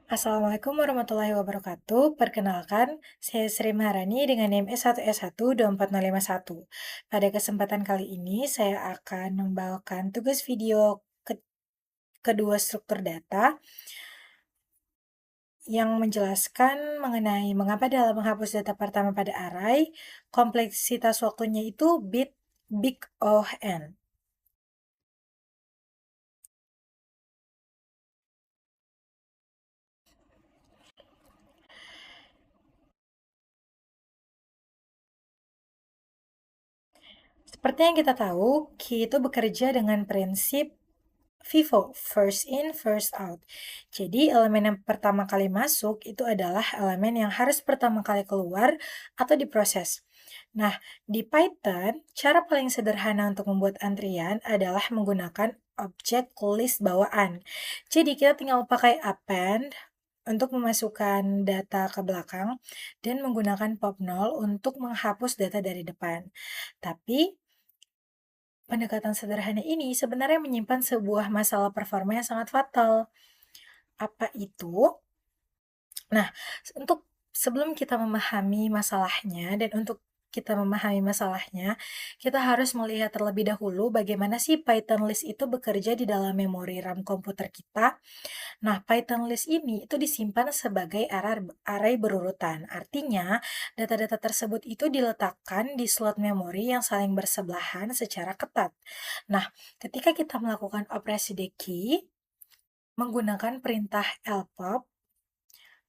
Assalamualaikum warahmatullahi wabarakatuh. Perkenalkan, saya Sri Maharani dengan NIM S1S1 24051. Pada kesempatan kali ini, saya akan membawakan tugas video kedua struktur data yang menjelaskan mengenai mengapa dalam menghapus data pertama pada array, kompleksitas waktunya itu bit big O n. Seperti yang kita tahu, Key itu bekerja dengan prinsip FIFO, first in, first out. Jadi elemen yang pertama kali masuk itu adalah elemen yang harus pertama kali keluar atau diproses. Nah, di Python, cara paling sederhana untuk membuat antrian adalah menggunakan objek list bawaan. Jadi kita tinggal pakai append untuk memasukkan data ke belakang dan menggunakan pop 0 untuk menghapus data dari depan. Tapi pendekatan sederhana ini sebenarnya menyimpan sebuah masalah performa yang sangat fatal. Apa itu? Nah, untuk sebelum kita memahami masalahnya dan untuk kita memahami masalahnya, kita harus melihat terlebih dahulu bagaimana sih Python list itu bekerja di dalam memori RAM komputer kita. Nah, Python list ini itu disimpan sebagai array berurutan. Artinya, data-data tersebut itu diletakkan di slot memori yang saling bersebelahan secara ketat. Nah, ketika kita melakukan operasi deki menggunakan perintah lpop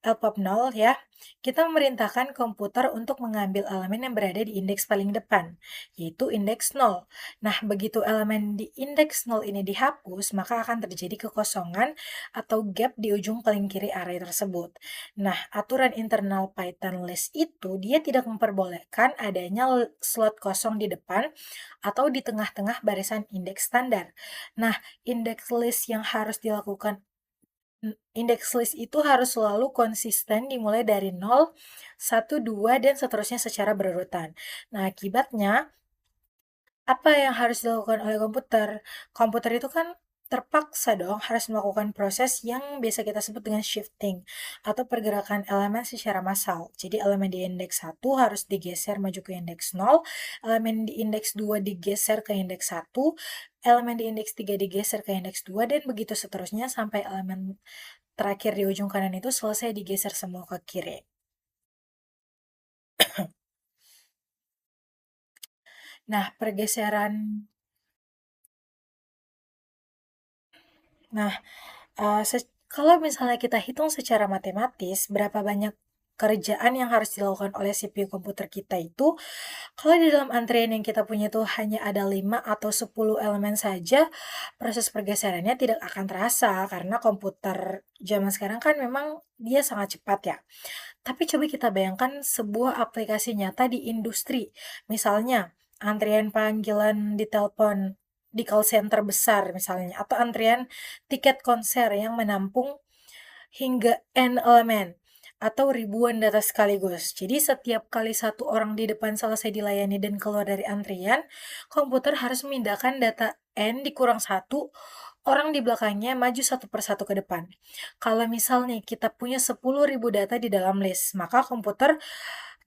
0 ya, kita memerintahkan komputer untuk mengambil elemen yang berada di indeks paling depan, yaitu indeks 0. Nah, begitu elemen di indeks 0 ini dihapus, maka akan terjadi kekosongan atau gap di ujung paling kiri array tersebut. Nah, aturan internal Python list itu dia tidak memperbolehkan adanya slot kosong di depan atau di tengah-tengah barisan indeks standar. Nah, indeks list yang harus dilakukan Indeks list itu harus selalu konsisten dimulai dari 0, 1, 2, dan seterusnya secara berurutan. Nah, akibatnya, apa yang harus dilakukan oleh komputer? Komputer itu kan terpaksa dong harus melakukan proses yang biasa kita sebut dengan shifting atau pergerakan elemen secara massal. Jadi elemen di indeks 1 harus digeser maju ke indeks 0, elemen di indeks 2 digeser ke indeks 1, elemen di indeks 3 digeser ke indeks 2, dan begitu seterusnya sampai elemen terakhir di ujung kanan itu selesai digeser semua ke kiri. Nah, nah, kalau misalnya kita hitung secara matematis, berapa banyak kerjaan yang harus dilakukan oleh CPU komputer kita itu, kalau di dalam antrian yang kita punya itu hanya ada 5 atau 10 elemen saja, proses pergeserannya tidak akan terasa karena komputer zaman sekarang kan memang dia sangat cepat ya. Tapi coba kita bayangkan sebuah aplikasi nyata di industri. Misalnya, antrian panggilan di telepon di call center besar misalnya, atau antrian tiket konser yang menampung hingga N elemen atau ribuan data sekaligus. Jadi setiap kali satu orang di depan selesai dilayani dan keluar dari antrian, komputer harus memindahkan data N dikurang satu, orang di belakangnya maju satu persatu ke depan. Kalau misalnya kita punya 10.000 data di dalam list, maka komputer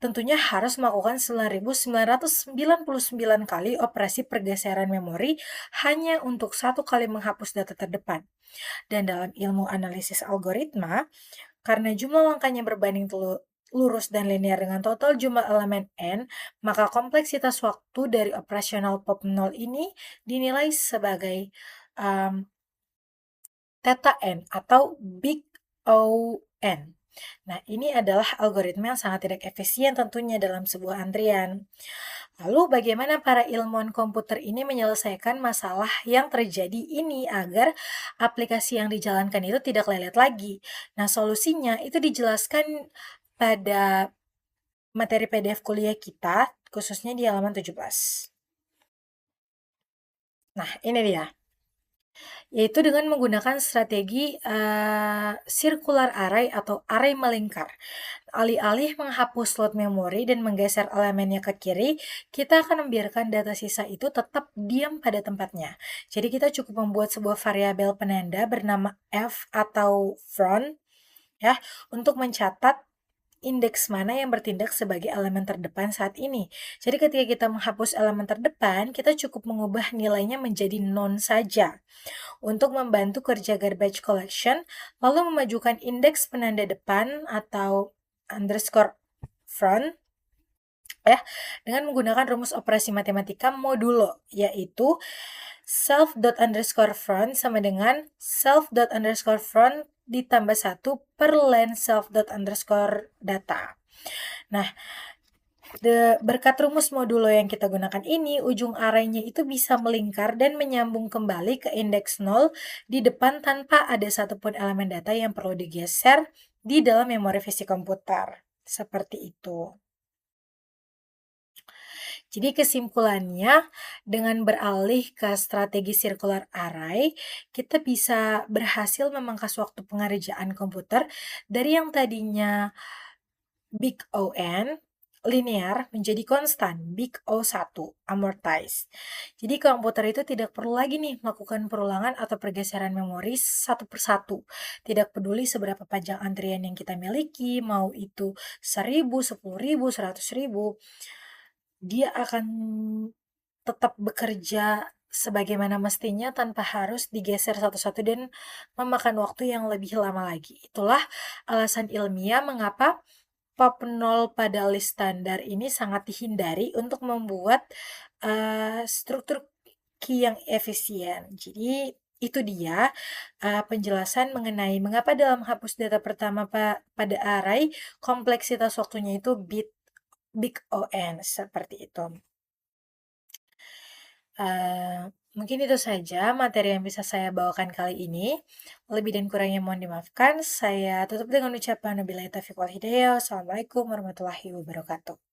tentunya harus melakukan 9.999 kali operasi pergeseran memori hanya untuk satu kali menghapus data terdepan. Dan dalam ilmu analisis algoritma, karena jumlah langkahnya berbanding lurus dan linear dengan total jumlah elemen n, maka kompleksitas waktu dari operasional pop 0 ini dinilai sebagai um, theta n atau big O n. Nah, ini adalah algoritma yang sangat tidak efisien tentunya dalam sebuah antrian. Lalu, bagaimana para ilmuwan komputer ini menyelesaikan masalah yang terjadi ini agar aplikasi yang dijalankan itu tidak lelet lagi? Nah, solusinya itu dijelaskan pada materi PDF kuliah kita, khususnya di halaman 17. Nah, ini dia. Yaitu dengan menggunakan strategi circular array atau array melingkar. Alih-alih menghapus slot memori dan menggeser elemennya ke kiri, kita akan membiarkan data sisa itu tetap diam pada tempatnya. Jadi kita cukup membuat sebuah variabel penanda bernama f atau front ya, untuk mencatat indeks mana yang bertindak sebagai elemen terdepan saat ini. Jadi ketika kita menghapus elemen terdepan, kita cukup mengubah nilainya menjadi non saja untuk membantu kerja garbage collection, lalu memajukan indeks penanda depan atau underscore front ya dengan menggunakan rumus operasi matematika modulo, yaitu self._front sama dengan self._front ditambah 1 per len self._data. Nah, berkat rumus modulo yang kita gunakan ini, ujung arraynya itu bisa melingkar dan menyambung kembali ke indeks 0 di depan tanpa ada satupun elemen data yang perlu digeser di dalam memori fisik komputer. Seperti itu. Jadi kesimpulannya, dengan beralih ke strategi circular array, kita bisa berhasil memangkas waktu pengerjaan komputer dari yang tadinya big O(n) linear menjadi konstan big O1 amortized. Jadi komputer itu tidak perlu lagi nih melakukan perulangan atau pergeseran memori satu persatu. Tidak peduli seberapa panjang antrian yang kita miliki, mau itu 1000, 10.000, 100.000, dia akan tetap bekerja sebagaimana mestinya tanpa harus digeser satu-satu dan memakan waktu yang lebih lama lagi. Itulah alasan ilmiah mengapa pop 0 pada list standar ini sangat dihindari untuk membuat struktur key yang efisien. Jadi itu dia penjelasan mengenai mengapa dalam hapus data pertama pada array kompleksitas waktunya itu big O(n) seperti itu. Mungkin itu saja materi yang bisa saya bawakan kali ini. Lebih dan kurangnya mohon dimaafkan. Saya tutup dengan ucapan wabillahi taufiq wal hidayah. Wassalamualaikum warahmatullahi wabarakatuh.